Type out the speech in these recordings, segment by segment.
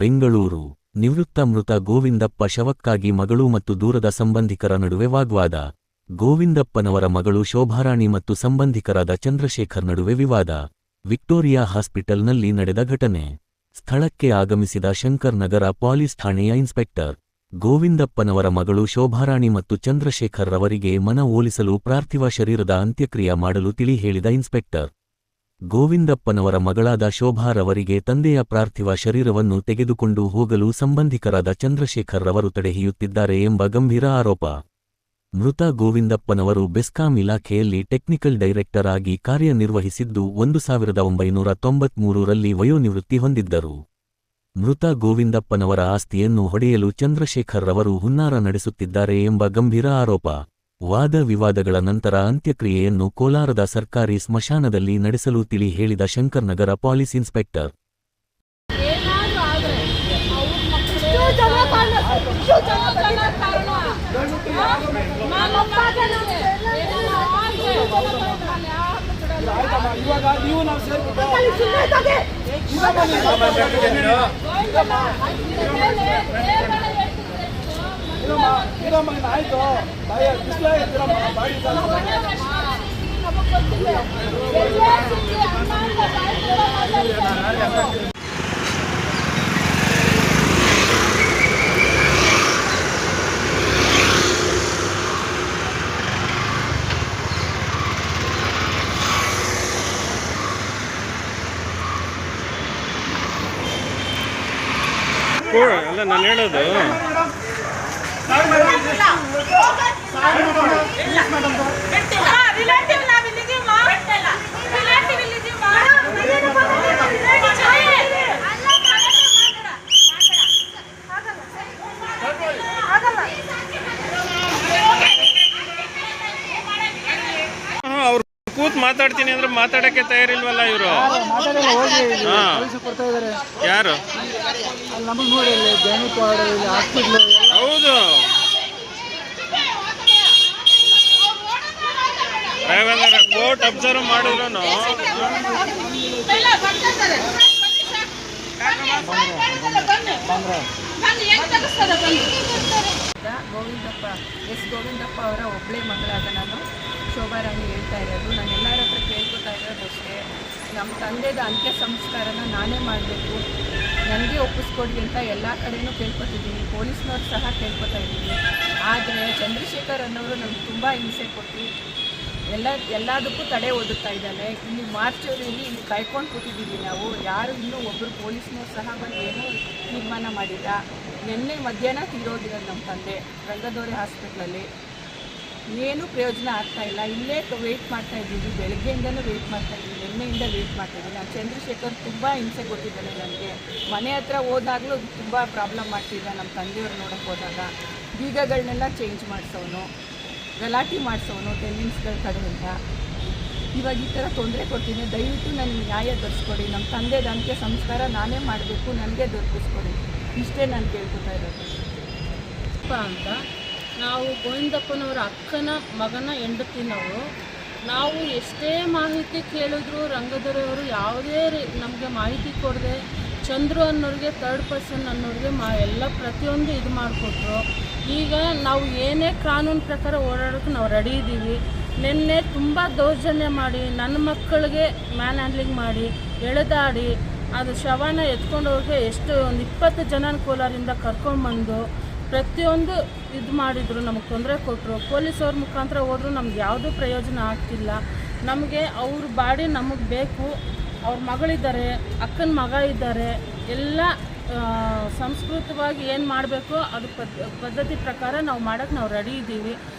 ಬೆಂಗಳೂರು. ನಿವೃತ್ತ ಮೃತ ಗೋವಿಂದಪ್ಪ ಶವಕ್ಕಾಗಿ ಮಗಳು ಮತ್ತು ದೂರದ ಸಂಬಂಧಿಕರ ನಡುವೆ ವಾಗ್ವಾದ. ಗೋವಿಂದಪ್ಪನವರ ಮಗಳು ಶೋಭಾರಾಣಿ ಮತ್ತು ಸಂಬಂಧಿಕರಾದ ಚಂದ್ರಶೇಖರ್ ನಡುವೆ ವಿವಾದ. ವಿಕ್ಟೋರಿಯಾ ಹಾಸ್ಪಿಟಲ್ನಲ್ಲಿ ನಡೆದ ಘಟನೆ. ಸ್ಥಳಕ್ಕೆ ಆಗಮಿಸಿದ ಶಂಕರ್ ನಗರ ಪೊಲೀಸ್ ಠಾಣೆಯ ಇನ್ಸ್ಪೆಕ್ಟರ್. ಗೋವಿಂದಪ್ಪನವರ ಮಗಳು ಶೋಭಾರಾಣಿ ಮತ್ತು ಚಂದ್ರಶೇಖರ್ ರವರಿಗೆ ಮನವೊಲಿಸಲು ಪಾರ್ಥಿವ ಶರೀರದ ಅಂತ್ಯಕ್ರಿಯೆ ಮಾಡಲು ತಿಳಿ ಹೇಳಿದ ಇನ್ಸ್ಪೆಕ್ಟರ್. ಗೋವಿಂದಪ್ಪನವರ ಮಗಳಾದ ಶೋಭಾ ರವರಿಗೆ ತಂದೆಯ ಪಾರ್ಥಿವ ಶರೀರವನ್ನು ತೆಗೆದುಕೊಂಡು ಹೋಗಲು ಸಂಬಂಧಿಕರಾದ ಚಂದ್ರಶೇಖರ್ ರವರು ತಡೆಹಿಡಿಯುತ್ತಿದ್ದಾರೆ ಎಂಬ ಗಂಭೀರ ಆರೋಪ. ಮೃತ ಗೋವಿಂದಪ್ಪನವರು ಬೆಸ್ಕಾಂ ಇಲಾಖೆಯಲ್ಲಿ ಟೆಕ್ನಿಕಲ್ ಡೈರೆಕ್ಟರ್ ಆಗಿ ಕಾರ್ಯನಿರ್ವಹಿಸಿದ್ದು 1993ರಲ್ಲಿ ವಯೋನಿವೃತ್ತಿ ಹೊಂದಿದ್ದರು. ಮೃತ ಗೋವಿಂದಪ್ಪನವರ ಆಸ್ತಿಯನ್ನು ಹೊಡೆಯಲು ಚಂದ್ರಶೇಖರ್ ರವರು ಹುನ್ನಾರ ನಡೆಸುತ್ತಿದ್ದಾರೆ ಎಂಬ ಗಂಭೀರ ಆರೋಪ. ವಾದ ವಿವಾದಗಳ ನಂತರ ಅಂತ್ಯಕ್ರಿಯೆಯನ್ನು ಕೋಲಾರದ ಸರ್ಕಾರಿ ಸ್ಮಶಾನದಲ್ಲಿ ನಡೆಸಲು ತಿಳಿ ಹೇಳಿದ ಶಂಕರ್ ನಗರ ಪೊಲೀಸ್ ಇನ್ಸ್ಪೆಕ್ಟರ್. ಅಲ್ಲ ನಾನು ಹೇಳೋದು ಅವ್ರು ಕೂತ್ ಮಾತಾಡ್ತೀನಿ ಅಂದ್ರೆ ಮಾತಾಡಕ್ಕೆ ತಯಾರಿಲ್ವಲ್ಲ ಇವರು. ಯಾರು ಹೌದು ರಾಘವೇಂದ್ರ ಕೋರ್ಟ್ ಅಬ್ಸರ್ವ್ ಮಾಡಿದ್ರು ಗೋವಿಂದಪ್ಪ ಅವರ ಒಬ್ಬಳೇ ಮಗಳಾದ ನಾನು ಶೋಭಾರಾಣಿ ಹೇಳ್ತಾ ಇರೋದು. ನಾನು ಎಲ್ಲರ ಹತ್ರ ಕೇಳ್ಕೊತಾ ಇರೋದಷ್ಟೇ, ನಮ್ಮ ತಂದೆದ ಅಂತ್ಯ ಸಂಸ್ಕಾರನ ನಾನೇ ಮಾಡಬೇಕು, ನನಗೆ ಒಪ್ಪಿಸ್ಕೊಡಿ ಅಂತ ಎಲ್ಲ ಕಡೆಯೂ ಕೇಳ್ಕೊತಿದ್ದೀನಿ. ಪೊಲೀಸ್ನವ್ರು ಸಹ ಕೇಳ್ಕೊತಾ ಇದ್ದೀನಿ. ಆದರೆ ಚಂದ್ರಶೇಖರ್ ಅನ್ನೋರು ನಮ್ಗೆ ತುಂಬ ಹಿಂಸೆ ಕೊಟ್ಟು ಎಲ್ಲದಕ್ಕೂ ತಡೆ ಒಡ್ತಾ ಇದ್ದಾನೆ. ಇಲ್ಲಿ ಮಾರ್ಚಲ್ಲಿ ಇಲ್ಲಿ ಕಾಯ್ಕೊಂಡು ಕೂತಿದ್ದೀವಿ ನಾವು. ಯಾರು ಇನ್ನೂ ಒಬ್ಬರು ಪೊಲೀಸ್ನವ್ರು ಸಹ ಬಂದು ಏನೂ ತೀರ್ಮಾನ ಮಾಡಿಲ್ಲ. ನಿನ್ನೆ ಮಧ್ಯಾಹ್ನ ತೀರೋಗಿರೋದು ನಮ್ಮ ತಂದೆ ರಂಗದೋರೆ ಹಾಸ್ಪಿಟ್ಲಲ್ಲಿ. ಏನೂ ಪ್ರಯೋಜನ ಆಗ್ತಾಯಿಲ್ಲ. ಇಲ್ಲೇ ವೆಯ್ಟ್ ಮಾಡ್ತಾಯಿದ್ದೀವಿ, ಬೆಳಗ್ಗೆಯಿಂದಲೂ ವೆಯ್ಟ್ ಮಾಡ್ತಾಯಿದ್ದೀವಿ, ನಿನ್ನೆಯಿಂದ ವೆಯ್ಟ್ ಮಾಡ್ತಾಯಿದ್ದೀನಿ. ನಾನು ಚಂದ್ರಶೇಖರ್ ತುಂಬ ಹಿಂಸೆ ಕೊಟ್ಟಿದ್ದಾನೆ ನನಗೆ. ಮನೆ ಹತ್ರ ಹೋದಾಗಲೂ ತುಂಬ ಪ್ರಾಬ್ಲಮ್ ಮಾಡ್ತಿದ್ದ. ನಮ್ಮ ತಂದೆಯವ್ರು ನೋಡೋಕ್ಕೆ ಹೋದಾಗ ಬೀಗಗಳನ್ನೆಲ್ಲ ಚೇಂಜ್ ಮಾಡಿಸೋನು, ಗಲಾಟೆ ಮಾಡಿಸೋನು ಟೆನ್ನಿನ್ಸ್ಗಳ ಕಡೆಯಿಂದ. ಇವಾಗ ಈ ಥರ ತೊಂದರೆ ಕೊಡ್ತೀನಿ. ದಯವಿಟ್ಟು ನನಗೆ ನ್ಯಾಯ ದೊರಕಿಸ್ಕೊಡಿ. ನಮ್ಮ ತಂದೆದ ಅಂತ್ಯ ಸಂಸ್ಕಾರ ನಾನೇ ಮಾಡಬೇಕು, ನನಗೆ ದೊರಕಿಸ್ಕೊಡಿ. ಇಷ್ಟೇ ನಾನು ಕೇಳ್ಕೊತಾ ಇರೋದು ಅಂತ. ನಾವು ಗೋವಿಂದಪ್ಪನವರ ಅಕ್ಕನ ಮಗನ ಹೆಂಡತಿ. ನಾವು ಎಷ್ಟೇ ಮಾಹಿತಿ ಕೇಳಿದ್ರು ರಂಗದೊರೆಯವರು ಯಾವುದೇ ನಮಗೆ ಮಾಹಿತಿ ಕೊಡದೆ ಚಂದ್ರು ಅನ್ನೋರಿಗೆ ಥರ್ಡ್ ಪರ್ಸನ್ ಅನ್ನೋರಿಗೆ ಎಲ್ಲ ಪ್ರತಿಯೊಂದು ಇದು ಮಾಡಿಕೊಟ್ರು. ಈಗ ನಾವು ಏನೇ ಕಾನೂನು ಪ್ರಕಾರ ಓಡಾಡೋಕ್ಕೆ ನಾವು ರೆಡಿ ಇದ್ದೀವಿ. ನಿನ್ನೆ ತುಂಬ ದೌರ್ಜನ್ಯ ಮಾಡಿ ನನ್ನ ಮಕ್ಕಳಿಗೆ ಮ್ಯಾನ್ ಹ್ಯಾಂಡ್ಲಿಂಗ್ ಮಾಡಿ ಎಳೆದಾಡಿ ಅದು ಶವನ ಎತ್ಕೊಂಡವ್ರಿಗೆ ಎಷ್ಟು ಒಂದು 20 ಜನ ಕೋಲಾರಿಂದ ಕರ್ಕೊಂಡ್ಬಂದು ಪ್ರತಿಯೊಂದು ಇದು ಮಾಡಿದರು, ನಮಗೆ ತೊಂದರೆ ಕೊಟ್ಟರು. ಪೊಲೀಸವ್ರ ಮುಖಾಂತರ ಹೋದರೂ ನಮ್ಗೆ ಯಾವುದೂ ಪ್ರಯೋಜನ ಆಗ್ತಿಲ್ಲ. ನಮಗೆ ಅವ್ರ ಬಾಡಿ ನಮಗೆ ಬೇಕು. ಅವ್ರ ಮಗಳಿದ್ದಾರೆ, ಅಕ್ಕನ ಮಗ ಇದ್ದಾರೆ, ಎಲ್ಲ ಸಂಸ್ಕೃತವಾಗಿ ಏನು ಮಾಡಬೇಕು ಅದು ಪದ್ಧತಿ ಪ್ರಕಾರ ನಾವು ಮಾಡೋಕ್ಕೆ ನಾವು ರೆಡಿ ಇದ್ದೀವಿ.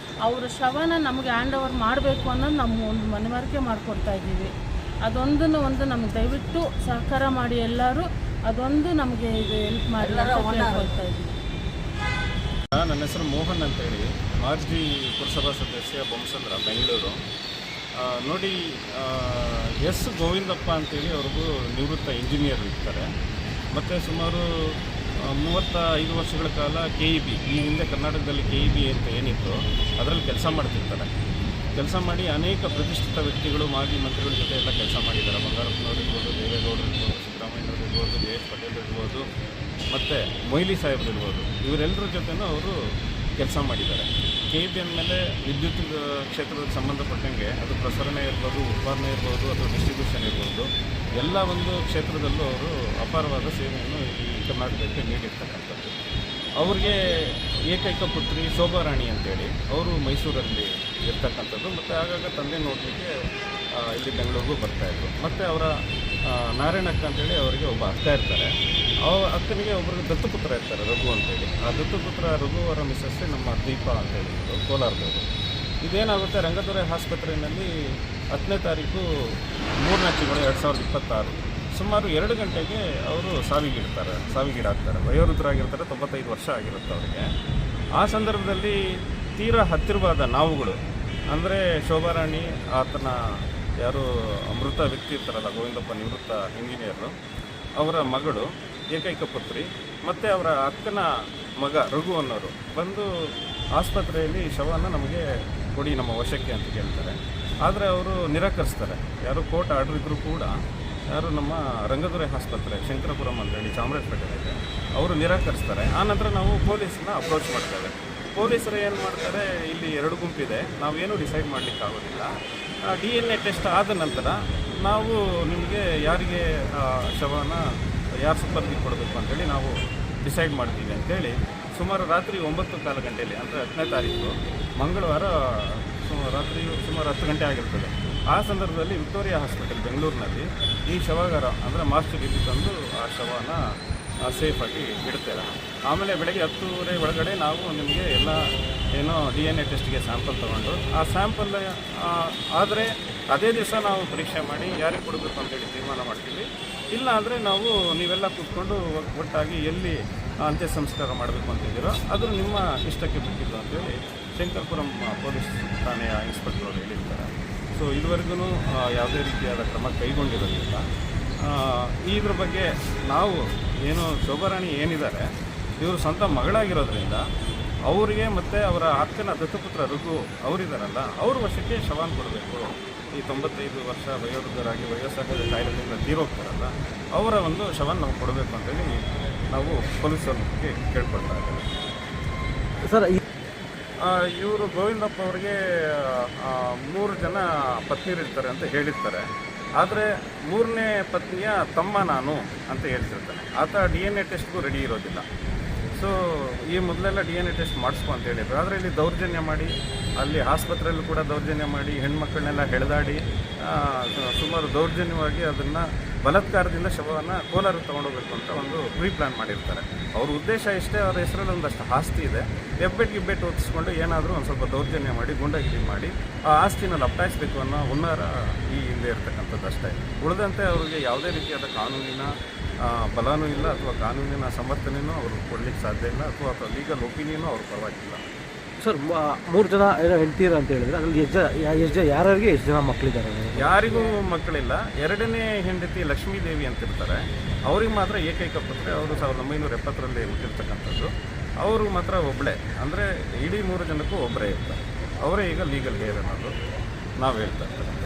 ಅವರ ಶವನ ನಮಗೆ ಹ್ಯಾಂಡ್ ಓವರ್ ಮಾಡಬೇಕು ಅನ್ನೋದು ನಮ್ಮ ಒಂದು ಮನವರಿಕೆ ಮಾಡಿಕೊಡ್ತಾ ಇದ್ದೀವಿ. ಅದೊಂದನ್ನು ನಮಗೆ ದಯವಿಟ್ಟು ಸಹಕಾರ ಮಾಡಿ ಎಲ್ಲರೂ ಅದೊಂದು ನಮಗೆ ಇದು ಹೆಲ್ಪ್ ಮಾಡಿ ಅಂತ ಕೇಳ್ಕೊಳ್ತಾ ಇದ್ದೀವಿ. ನನ್ನ ಹೆಸರು ಮೋಹನ್ ಅಂತೇಳಿ, ಮಾಜಿ ಪುರಸಭಾ ಸದಸ್ಯ ಬೊಮ್ಮಸಂದ್ರ, ಬೆಂಗಳೂರು. ನೋಡಿ, ಎಸ್ ಗೋವಿಂದಪ್ಪ ಅಂತೇಳಿ ಅವ್ರಿಗೂ ನಿವೃತ್ತ ಇಂಜಿನಿಯರ್ ಇರ್ತಾರೆ. ಮತ್ತು ಸುಮಾರು 35 ವರ್ಷಗಳ ಕಾಲ KEB, ಈ ಹಿಂದೆ ಕರ್ನಾಟಕದಲ್ಲಿ KEB ಅಂತ ಏನಿತ್ತು ಅದರಲ್ಲಿ ಕೆಲಸ ಮಾಡ್ತಿರ್ತಾರೆ. ಕೆಲಸ ಮಾಡಿ ಅನೇಕ ಪ್ರತಿಷ್ಠಿತ ವ್ಯಕ್ತಿಗಳು, ಮಾಜಿ ಮಂತ್ರಿಗಳ ಜೊತೆ ಎಲ್ಲ ಕೆಲಸ ಮಾಡಿದ್ದಾರೆ. ಬಂಗಾರಪ್ಪನವ್ರು ಇರ್ಬೋದು, ದೇವೇಗೌಡರು ಇರ್ಬೋದು, ಸಿದ್ದರಾಮಯ್ಯವ್ರು ಇರ್ಬೋದು, JS ಪಟೇಲ್ ಇರ್ಬೋದು, ಮತ್ತು ಮೊಯ್ಲಿ ಸಾಹೇಬ್ರು ಇರ್ಬೋದು, ಇವರೆಲ್ಲರ ಜೊತೆನೂ ಅವರು ಕೆಲಸ ಮಾಡಿದ್ದಾರೆ. KBN ಮೇಲೆ ವಿದ್ಯುತ್ ಕ್ಷೇತ್ರಕ್ಕೆ ಸಂಬಂಧಪಟ್ಟಂಗೆ ಅದು ಪ್ರಸರಣ ಇರ್ಬೋದು, ಉತ್ಪಾದನೆ ಇರ್ಬೋದು, ಅಥವಾ ಡಿಸ್ಟ್ರಿಬ್ಯೂಷನ್ ಇರ್ಬೋದು, ಎಲ್ಲ ಒಂದು ಕ್ಷೇತ್ರದಲ್ಲೂ ಅವರು ಅಪಾರವಾದ ಸೇವೆಯನ್ನು ಈ ಕರ್ನಾಟಕಕ್ಕೆ ನೀಡಿರ್ತಕ್ಕಂಥದ್ದು. ಅವ್ರಿಗೆ ಏಕೈಕ ಪುತ್ರಿ ಶೋಭಾರಾಣಿ ಅಂತೇಳಿ ಅವರು ಮೈಸೂರಲ್ಲಿ ಇರ್ತಕ್ಕಂಥದ್ದು, ಮತ್ತು ಆಗಾಗ ತಂದೆ ನೋಡಲಿಕ್ಕೆ ಇಲ್ಲಿ ಬೆಂಗಳೂರಿಗೂ ಬರ್ತಾಯಿದ್ರು. ಮತ್ತು ಅವರ ನಾರಾಯಣಕ್ಕ ಅಂತೇಳಿ ಅವರಿಗೆ ಒಬ್ಬ ಅಕ್ಕ ಇರ್ತಾರೆ. ಅಕ್ಕನಿಗೆ ಒಬ್ಬರಿಗೆ ದತ್ತುಪುತ್ರ ಇರ್ತಾರೆ, ರಘು ಅಂತೇಳಿ. ಆ ದತ್ತುಪುತ್ರ ರಘು ಅವರ ಮಿಸ್ಸಸ್ಸೇ ನಮ್ಮ ದೀಪ ಅಂತೇಳಿ ಕೋಲಾರದವರು. ಇದೇನಾಗುತ್ತೆ, ರಂಗದೊರೆ ಆಸ್ಪತ್ರೆಯಲ್ಲಿ 10ನೇ ತಾರೀಕು 3 ತಿಂಗಳು 2026 ಸುಮಾರು 2 ಗಂಟೆಗೆ ಅವರು ಸಾವಿಗೀಡಾಗ್ತಾರೆ. ವಯೋವೃದ್ಧರಾಗಿರ್ತಾರೆ, 95 ವರ್ಷ ಆಗಿರುತ್ತೆ ಅವರಿಗೆ. ಆ ಸಂದರ್ಭದಲ್ಲಿ ತೀರಾ ಹತ್ತಿರವಾದ ನಾವುಗಳು, ಅಂದರೆ ಶೋಭಾರಾಣಿ, ಆತನ ಯಾರು ಮೃತ ವ್ಯಕ್ತಿ ಇರ್ತಾರಲ್ಲ ಗೋವಿಂದಪ್ಪ, ನಿವೃತ್ತ ಇಂಜಿನಿಯರು, ಅವರ ಮಗಳು, ಏಕೈಕ ಪುತ್ರಿ, ಮತ್ತು ಅವರ ಅಕ್ಕನ ಮಗ ರಘು ಅನ್ನೋರು ಬಂದು ಆಸ್ಪತ್ರೆಯಲ್ಲಿ ಶವನ ನಮಗೆ ಕೊಡಿ ನಮ್ಮ ವಶಕ್ಕೆ ಅಂತ ಕೇಳ್ತಾರೆ. ಆದರೆ ಅವರು ನಿರಾಕರಿಸ್ತಾರೆ. ಯಾರು ಕೋರ್ಟ್ ಆರ್ಡರ್ ಇದ್ದರೂ ಕೂಡ ಯಾರು ನಮ್ಮ ರಂಗದೊರೆ ಆಸ್ಪತ್ರೆ ಶಂಕರಪುರಂ ಅಂತೇಳಿ ಚಾಮರಾಜಪೇಟೆಯಲ್ಲಿ ಅವರು ನಿರಾಕರಿಸ್ತಾರೆ. ಆನಂತರ ನಾವು ಪೊಲೀಸನ್ನ ಅಪ್ರೋಚ್ ಮಾಡ್ತೇವೆ. ಪೊಲೀಸರು ಏನು ಮಾಡ್ತಾರೆ, ಇಲ್ಲಿ 2 ಗುಂಪಿದೆ, ನಾವೇನು ಡಿಸೈಡ್ ಮಾಡಲಿಕ್ಕಾಗೋದಿಲ್ಲ. DNA ಟೆಸ್ಟ್ ಆದ ನಂತರ ನಾವು ನಿಮಗೆ ಯಾರಿಗೆ ಶವನ ಯಾರು ಸುಪರ್ದಿಗೆ ಕೊಡಬೇಕು ಅಂತೇಳಿ ನಾವು ಡಿಸೈಡ್ ಮಾಡ್ತೀವಿ ಅಂತೇಳಿ ಸುಮಾರು ರಾತ್ರಿ 9:15 ಗಂಟೆಯಲ್ಲಿ, ಅಂದರೆ 10ನೇ ತಾರೀಕು ಮಂಗಳವಾರ ರಾತ್ರಿ ಸುಮಾರು 10 ಗಂಟೆ ಆಗಿರ್ತದೆ. ಆ ಸಂದರ್ಭದಲ್ಲಿ ವಿಕ್ಟೋರಿಯಾ ಹಾಸ್ಪಿಟಲ್ ಬೆಂಗಳೂರಿನಲ್ಲಿ ಈ ಶವಾಗಾರ ಅಂದರೆ ಮಾಸ್ಟರ್ಗೆ ತಂದು ಆ ಶವನ ಸೇಫಾಗಿ ಇಡ್ತೇವೆ. ಆಮೇಲೆ ಬೆಳಗ್ಗೆ 10:30 ಒಳಗಡೆ ನಾವು ನಿಮಗೆ ಎಲ್ಲ ಏನೋ DNA ಟೆಸ್ಟ್ಗೆ ಸ್ಯಾಂಪಲ್ ತೊಗೊಂಡು ಆ ಸ್ಯಾಂಪಲ್ ಆದರೆ ಅದೇ ದಿವಸ ನಾವು ಪರೀಕ್ಷೆ ಮಾಡಿ ಯಾರಿಗೆ ಕೊಡಬೇಕು ಅಂತೇಳಿ ತೀರ್ಮಾನ ಮಾಡ್ತೀವಿ. ಇಲ್ಲ ಅಂದರೆ ನಾವು ನೀವೆಲ್ಲ ಕೂತ್ಕೊಂಡು ಒಟ್ಟಾಗಿ ಎಲ್ಲಿ ಅಂತ್ಯ ಸಂಸ್ಕಾರ ಮಾಡಬೇಕು ಅಂತಿದ್ದೀರೋ ಅದು ನಿಮ್ಮ ಇಷ್ಟಕ್ಕೆ ಬಿಟ್ಟಿದ್ದು ಅಂತೇಳಿ ಶಂಕರಪುರಂ ಪೊಲೀಸ್ ಠಾಣೆಯ ಇನ್ಸ್ಪೆಕ್ಟರ್ ಅವರು ಹೇಳಿರ್ತಾರೆ. ಸೊ ಇದುವರೆಗೂ ಯಾವುದೇ ರೀತಿಯಾದ ಕ್ರಮ ಕೈಗೊಂಡಿರೋದಿಲ್ಲ. ಇದ್ರ ಬಗ್ಗೆ ನಾವು ಏನು ಶೋಭಾರಾಣಿ ಏನಿದ್ದಾರೆ, ಇವರು ಸ್ವಂತ ಮಗಳಾಗಿರೋದ್ರಿಂದ ಅವರಿಗೆ ಮತ್ತು ಅವರ ಅಕ್ಕನ ದತ್ತುಪುತ್ರ ರಘು ಅವರಿದ್ದಾರಲ್ಲ, ಅವ್ರ ವಶಕ್ಕೆ ಶವಾನ್ ಕೊಡಬೇಕು. ಈ 95 ವರ್ಷ ವಯೋವೃದ್ಧರಾಗಿ ವಯೋಸಹಜ ಕಾಯಿಲೆಯಿಂದ ತೀರೋಗ್ತಾರಲ್ಲ, ಅವರ ಒಂದು ಶವನ್ ನಾವು ಕೊಡಬೇಕು ಅಂತೇಳಿ ನಾವು ಪೊಲೀಸರಿಗೆ ಕೇಳ್ಕೊಳ್ತಾ ಇದ್ದೇವೆ. ಸರ್, ಇವರು ಗೋವಿಂದಪ್ಪ ಅವರಿಗೆ 3 ಜನ ಪತ್ನಿಯರಿರ್ತಾರೆ ಅಂತ ಹೇಳಿರ್ತಾರೆ. ಆದರೆ 3ನೇ ಪತ್ನಿಯ ತಮ್ಮ ನಾನು ಅಂತ ಹೇಳ್ತಿರ್ತಾನೆ. ಆತ DNA ಟೆಸ್ಟ್ಗೂ ರೆಡಿ ಇರೋದಿಲ್ಲ. ಸೊ ಈ ಮೊದಲೆಲ್ಲ DNA ಟೆಸ್ಟ್ ಮಾಡಿಸ್ಕೊ ಅಂತ ಹೇಳಿದ್ರು. ಆದರೆ ಇಲ್ಲಿ ದೌರ್ಜನ್ಯ ಮಾಡಿ, ಅಲ್ಲಿ ಆಸ್ಪತ್ರೆಯಲ್ಲೂ ಕೂಡ ದೌರ್ಜನ್ಯ ಮಾಡಿ, ಹೆಣ್ಮಕ್ಳನ್ನೆಲ್ಲ ಎಳೆದಾಡಿ ಸುಮಾರು ದೌರ್ಜನ್ಯವಾಗಿ ಅದನ್ನು ಬಲಾತ್ಕಾರದಿಂದ ಶವವನ್ನು ಕೋಲಾರಕ್ಕೆ ತೊಗೊಂಡೋಗ್ಬೇಕು ಅಂತ ಒಂದು ಪ್ಲಾನ್ ಮಾಡಿರ್ತಾರೆ. ಅವ್ರ ಉದ್ದೇಶ ಇಷ್ಟೇ, ಅವರ ಹೆಸರಲ್ಲಿ ಒಂದಷ್ಟು ಆಸ್ತಿ ಇದೆ, ಗಿಬ್ಬೆಟ್ಟು ಓದಿಸ್ಕೊಂಡು ಏನಾದರೂ ಒಂದು ಸ್ವಲ್ಪ ದೌರ್ಜನ್ಯ ಮಾಡಿ, ಗುಂಡಗಿರಿ ಮಾಡಿ ಆ ಆಸ್ತಿನ ಲಪ್ಟಾಯಿಸಬೇಕು ಅನ್ನೋ ಹುನ್ನಾರ ಈ ಹಿಂದೆ ಇರ್ತಕ್ಕಂಥದ್ದು ಅಷ್ಟೇ. ಉಳಿದಂತೆ ಅವ್ರಿಗೆ ಯಾವುದೇ ರೀತಿಯಾದ ಕಾನೂನಿನ ಬಲನೂ ಇಲ್ಲ, ಅಥವಾ ಕಾನೂನಿನ ಸಮರ್ಥನೆಯೂ ಅವರು ಕೊಡಲಿಕ್ಕೆ ಸಾಧ್ಯ ಇಲ್ಲ, ಅಥವಾ ಲೀಗಲ್ ಒಪಿನಿಯನೂ ಅವ್ರ ಪರವಾಗಿಲ್ಲ. ಸರ್, 3 ಜನ ಏನೋ ಹೆಂಡ್ತೀರ ಅಂತ ಹೇಳಿದ್ರೆ ಅದ್ರಲ್ಲಿ ಯಾರಿಗೆ ಎಷ್ಟು ಜನ ಮಕ್ಕಳಿದ್ದಾರೆ? ಯಾರಿಗೂ ಮಕ್ಕಳಿಲ್ಲ. 2ನೇ ಹೆಂಡತಿ ಲಕ್ಷ್ಮೀದೇವಿ ಅಂತಿರ್ತಾರೆ, ಅವ್ರಿಗೆ ಮಾತ್ರ ಏಕೈಕ ಪುತ್ರಿ. ಅವರು 1970ರಲ್ಲಿ ಹುಟ್ಟಿರ್ತಕ್ಕಂಥದ್ದು. ಅವರು ಮಾತ್ರ ಒಬ್ಬಳೇ, ಅಂದರೆ ಇಡೀ 3 ಜನಕ್ಕೂ ಒಬ್ಬರೇ ಇರ್ತಾರೆ. ಅವರೇ ಈಗ ಲೀಗಲ್ ಹೇರ್ ಅನ್ನೋದು ನಾವು ಹೇಳ್ತಾ ಇರ್ತಾರೆ.